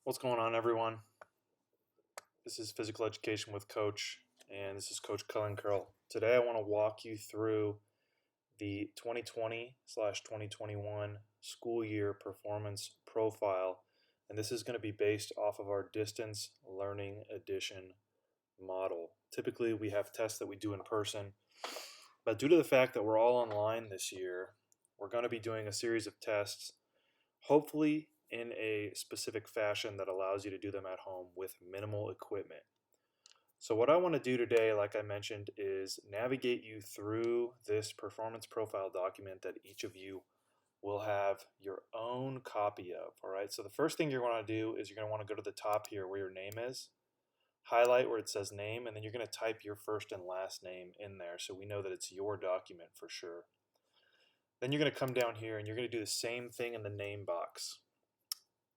What's going on, everyone? This is Physical Education with Coach, and this is Coach Cullen Curl. Today I want to walk you through the 2020/2021 school year performance profile, and this is going to be based off of our distance learning edition model. Typically, we have tests that we do in person, but due to the fact that we're all online this year, we're going to be doing a series of tests, hopefully in a specific fashion that allows you to do them at home with minimal equipment. So what I want to do today, like I mentioned, is navigate you through this performance profile document that each of you will have your own copy of. All right, so the first thing you're going to do is you're going to want to go to the top here where your name is, highlight where it says name, and then you're going to type your first and last name in there so we know that it's your document for sure. Then you're going to come down here and you're going to do the same thing in the name box.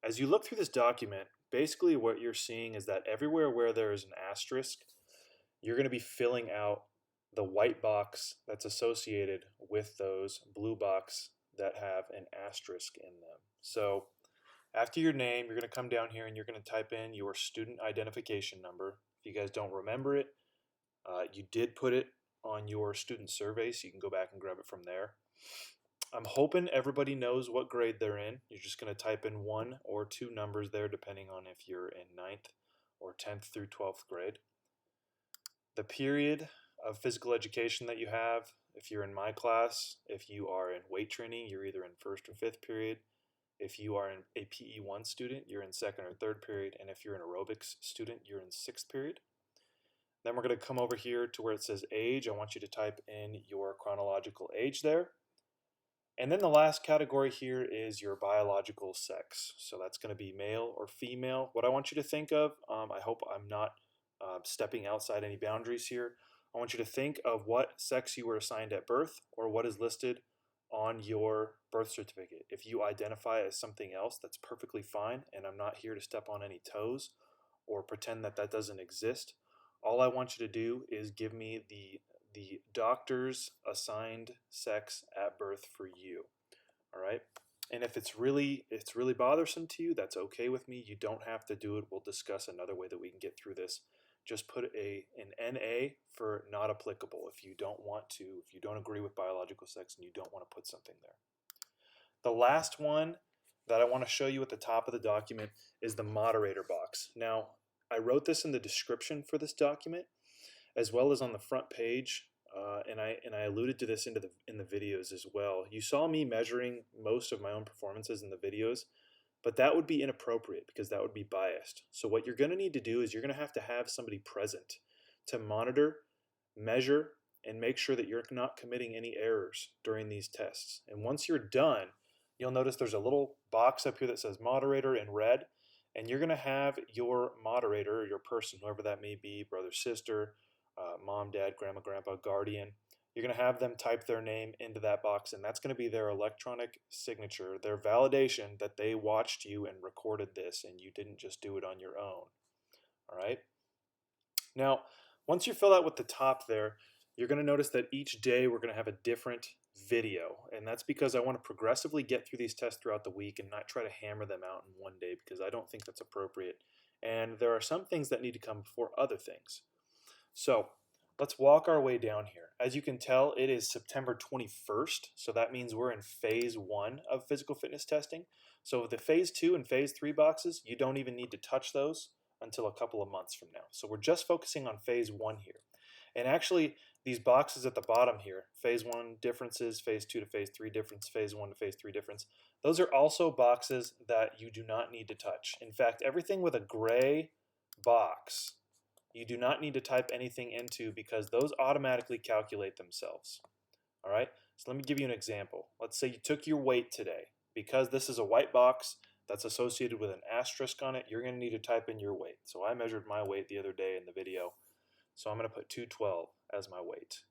As you look through this document, basically what you're seeing is that everywhere where there is an asterisk, you're going to be filling out the white box that's associated with those blue box that have an asterisk in them. So after your name, you're going to come down here and you're going to type in your student identification number. If you guys don't remember it, you did put it on your student survey, so you can go back and grab it from there. I'm hoping everybody knows what grade they're in. You're just going to type in 1 or 2 numbers there depending on if you're in 9th or 10th through 12th grade. The period of physical education that you have, if you're in my class, if you are in weight training, you're either in 1st or 5th period. If you are a PE1 student, you're in 2nd or 3rd period. And if you're an aerobics student, you're in 6th period. Then we're going to come over here to where it says age. I want you to type in your chronological age there. And then the last category here is your biological sex. So that's going to be male or female. What I want you to think of, I hope I'm not stepping outside any boundaries here. I want you to think of what sex you were assigned at birth or what is listed on your birth certificate. If you identify as something else, that's perfectly fine, and I'm not here to step on any toes or pretend that that doesn't exist. All I want you to do is give me the doctor's assigned sex at birth for you. All right, and if it's really bothersome to you, that's okay with me. You don't have to do it. We'll discuss another way that we can get through this. Just put an NA for not applicable if you don't want to, if you don't agree with biological sex and you don't want to put something there. The last one that I want to show you at the top of the document is the moderator box. Now, I wrote this in the description for this document, as well as on the front page, and I alluded to this in the videos as well. You saw me measuring most of my own performances in the videos, but that would be inappropriate because that would be biased. So what you're going to need to do is you're going to have somebody present to monitor, measure, and make sure that you're not committing any errors during these tests. And once you're done, you'll notice there's a little box up here that says moderator in red, and you're going to have your moderator, or your person, whoever that may be, brother, sister, mom, dad, grandma, grandpa, guardian. You're going to have them type their name into that box, and that's going to be their electronic signature, their validation that they watched you and recorded this and you didn't just do it on your own. All right. Now, once you fill out with the top there, you're going to notice that each day we're going to have a different video, and that's because I want to progressively get through these tests throughout the week and not try to hammer them out in one day because I don't think that's appropriate. And there are some things that need to come before other things. So let's walk our way down here. As you can tell, it is September 21st, so that means we're in phase 1 of physical fitness testing. So the phase 2 and phase 3 boxes, you don't even need to touch those until a couple of months from now. So we're just focusing on phase 1 here. And actually, these boxes at the bottom here, phase 1 differences, phase 2 to phase 3 difference, phase 1 to phase 3 difference, those are also boxes that you do not need to touch. In fact, everything with a gray box, you do not need to type anything into because those automatically calculate themselves. All right, so let me give you an example. Let's say you took your weight today. Because this is a white box that's associated with an asterisk on it, you're going to need to type in your weight. So I measured my weight the other day in the video. So I'm going to put 212 as my weight.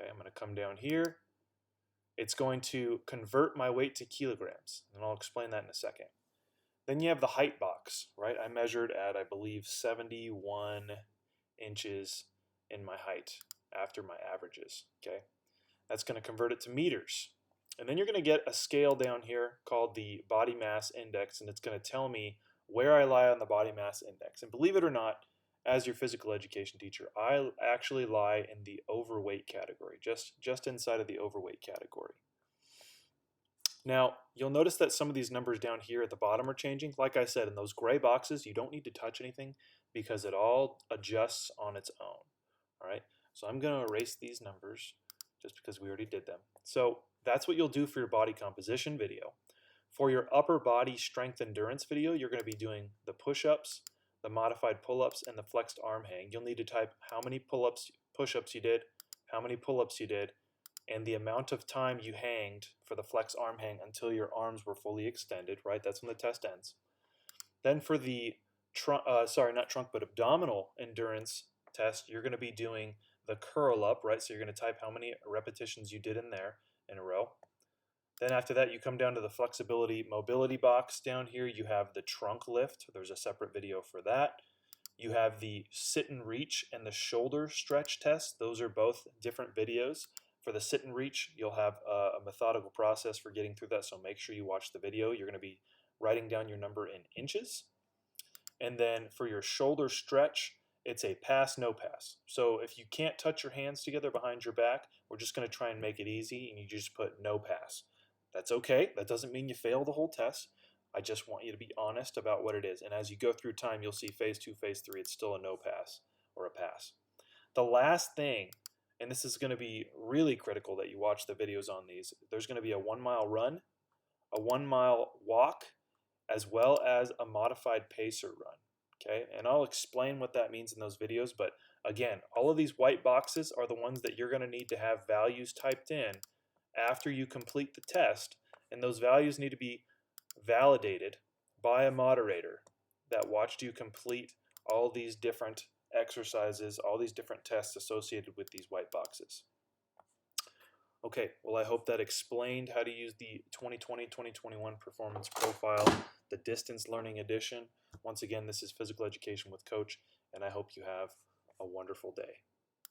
Okay, I'm going to come down here. It's going to convert my weight to kilograms, and I'll explain that in a second. Then you have the height box, right? I measured at, I believe, 71 inches in my height after my averages, okay? That's going to convert it to meters. And then you're going to get a scale down here called the body mass index, and it's going to tell me where I lie on the body mass index. And believe it or not, as your physical education teacher, I actually lie in the overweight category, just inside of the overweight category. Now, you'll notice that some of these numbers down here at the bottom are changing. Like I said, in those gray boxes, you don't need to touch anything because it all adjusts on its own. All right, so I'm going to erase these numbers just because we already did them. So that's what you'll do for your body composition video. For your upper body strength endurance video, you're going to be doing the push-ups, the modified pull-ups, and the flexed arm hang. You'll need to type how many pull-ups, push-ups you did, how many pull-ups you did, and the amount of time you hanged for the flex arm hang until your arms were fully extended, right? That's when the test ends. Then for the abdominal endurance test, you're going to be doing the curl up, right? So you're going to type how many repetitions you did in there in a row. Then after that, you come down to the flexibility mobility box. Down here, you have the trunk lift. There's a separate video for that. You have the sit and reach and the shoulder stretch test. Those are both different videos. For the sit and reach, you'll have a methodical process for getting through that, so make sure you watch the video. You're going to be writing down your number in inches. And then for your shoulder stretch, it's a pass, no pass. So if you can't touch your hands together behind your back, we're just going to try and make it easy, and you just put no pass. That's okay. That doesn't mean you fail the whole test. I just want you to be honest about what it is. And as you go through time, you'll see phase 2, phase 3, it's still a no pass or a pass. The last thing, and this is going to be really critical that you watch the videos on these, there's going to be a 1 mile run, a 1 mile walk, as well as a modified pacer run. Okay, and I'll explain what that means in those videos, but again, all of these white boxes are the ones that you're going to need to have values typed in after you complete the test, and those values need to be validated by a moderator that watched you complete all these different exercises, all these different tests associated with these white boxes. Okay, well, I hope that explained how to use the 2020-2021 Performance Profile, the Distance Learning Edition. Once again, this is Physical Education with Coach, and I hope you have a wonderful day.